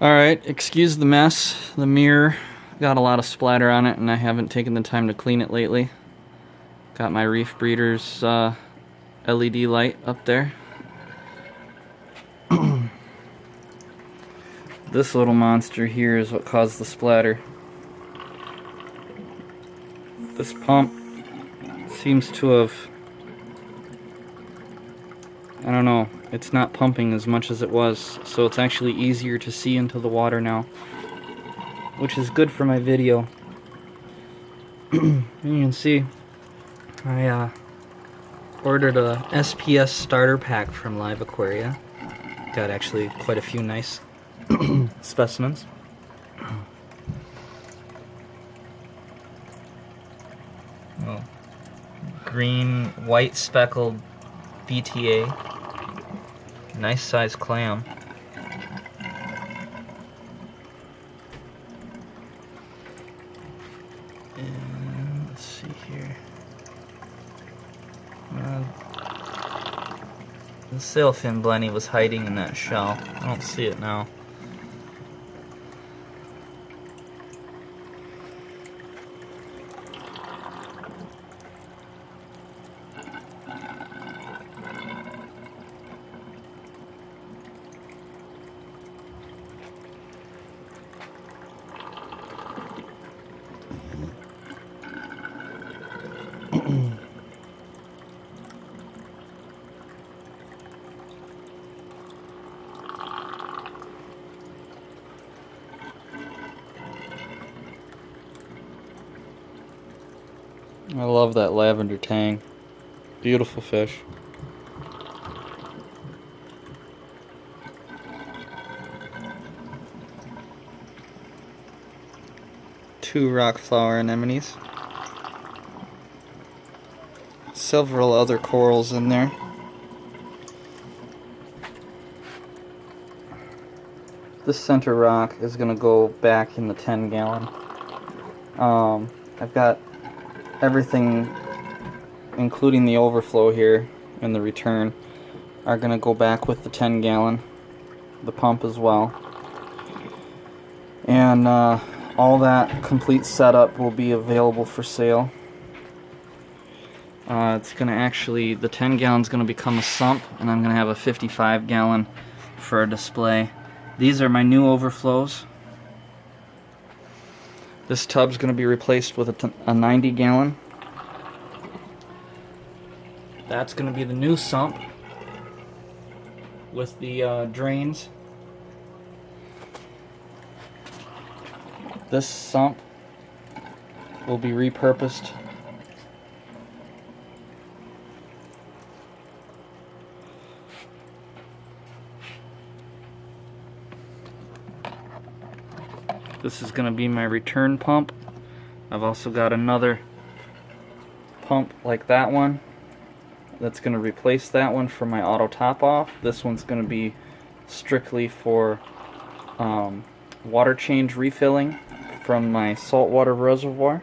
Alright, excuse the mess. The mirror got a lot of splatter on it and I haven't taken the time to clean it lately. Got my Reef Breeders LED light up there. This little monster here is what caused the splatter. This pump seems to have, I don't know, it's not pumping as much as it was, so it's actually easier to see into the water now, which is good for my video. And you can see I ordered a SPS starter pack from Live Aquaria. Got actually quite a few nice specimens. Oh, green, white speckled BTA. Nice size clam. And let's see here. The sailfin blenny was hiding in that shell. I don't see it now. I love that lavender tang. Beautiful fish. Two rock flower anemones. Several other corals in there. This center rock is going to go back in the 10 gallon. I've got everything, including the overflow here and the return, are going to go back with the 10 gallon. The pump as well. And all that complete setup will be available for sale. It's going to actually, the 10 gallon is going to become a sump, and I'm going to have a 55 gallon for a display. These are my new overflows. This tub's going to be replaced with a 90 gallon. That's going to be the new sump with the drains. This sump will be repurposed This is going to be my return pump. I've also got another pump like that one that's going to replace that one for my auto top off. This one's going to be strictly for water change refilling from my saltwater reservoir.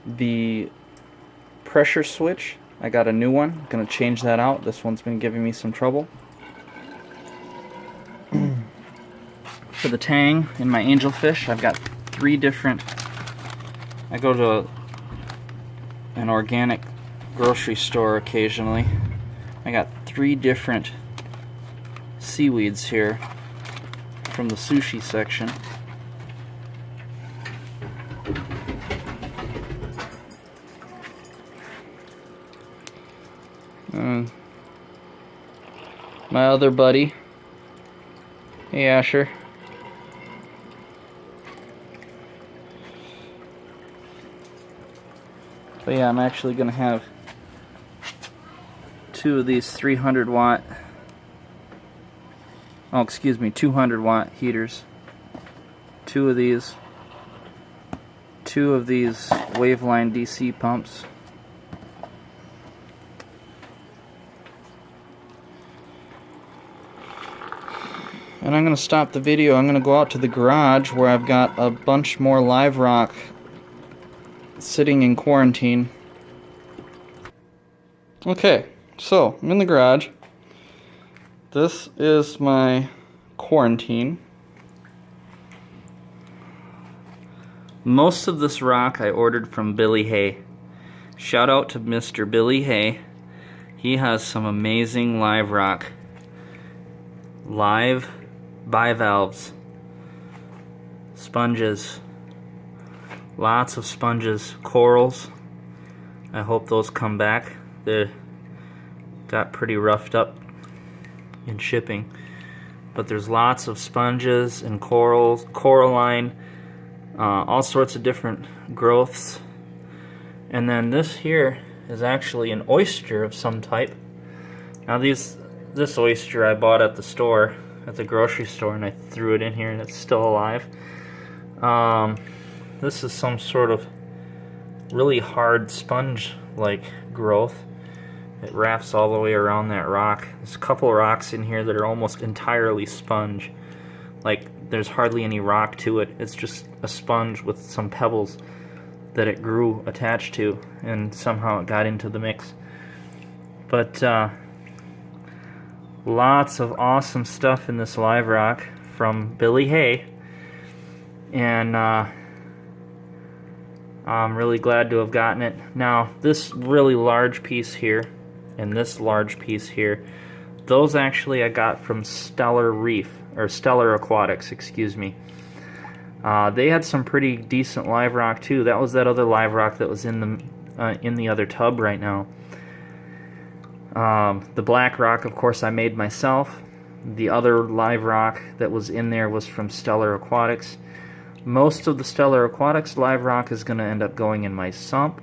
The pressure switch, I got a new one. I'm going to change that out. This one's been giving me some trouble. For the tang in my angelfish, I've got 3 different. I go to an organic grocery store occasionally. I got 3 different seaweeds here from the sushi section. My other buddy, hey Asher. But yeah, I'm actually going to have 2 of these 300 watt, 200 watt heaters. 2 of these. 2 of these Waveline DC pumps. And I'm going to stop the video. I'm going to go out to the garage where I've got a bunch more live rock sitting in quarantine. Okay, so I'm in the garage. This is my quarantine. Most of this rock I ordered from Billy Hay. Shout out to Mr. Billy Hay. He has some amazing live rock. Live bivalves. Sponges. Lots of sponges. Corals. I hope those come back. They got pretty roughed up in shipping. But there's lots of sponges and corals, coralline, all sorts of different growths. And then this here is actually an oyster of some type. Now this oyster I bought at the store, at the grocery store, and I threw it in here and it's still alive. This is some sort of really hard sponge-like growth. It wraps all the way around that rock. There's a couple of rocks in here that are almost entirely sponge. Like, there's hardly any rock to it. It's just a sponge with some pebbles that it grew attached to, and somehow it got into the mix. But lots of awesome stuff in this live rock from Billy Hay, and I'm really glad to have gotten it. Now, this really large piece here and this large piece here, those actually I got from Stellar Reef, or Stellar Aquatics, excuse me. They had some pretty decent live rock too. That was that other live rock that was in the other tub right now. The black rock, of course, I made myself. The other live rock that was in there was from Stellar Aquatics. Most of the Stellar Aquatics live rock is going to end up going in my sump,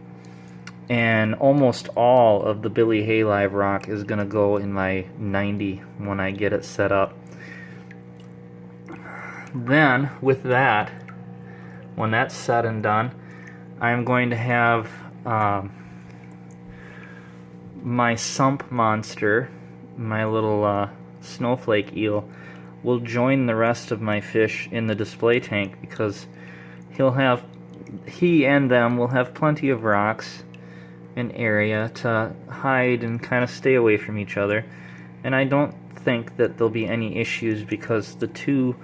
and almost all of the Billy Hay live rock is going to go in my 90 when I get it set up. Then, with that, when that's said and done, I'm going to have my sump monster, my little snowflake eel, will join the rest of my fish in the display tank, because he and them will have plenty of rocks and area to hide and kind of stay away from each other. And I don't think that there'll be any issues, because the two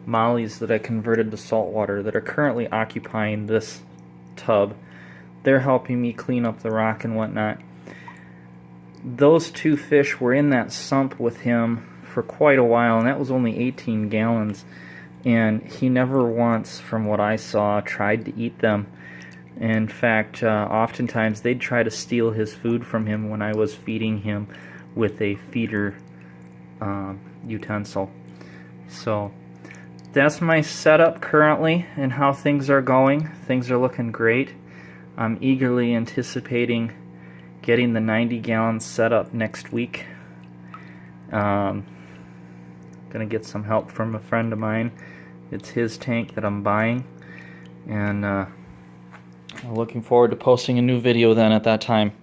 mollies that I converted to saltwater that are currently occupying this tub, they're helping me clean up the rock and whatnot. Those two fish were in that sump with him for quite a while, and that was only 18 gallons, and he never once, from what I saw, tried to eat them. In fact, oftentimes they'd try to steal his food from him when I was feeding him with a feeder utensil. So that's my setup currently and how things are going. Things are looking great. I'm eagerly anticipating getting the 90 gallons set up next week. Gonna get some help from a friend of mine. It's his tank that I'm buying, and I'm looking forward to posting a new video then at that time.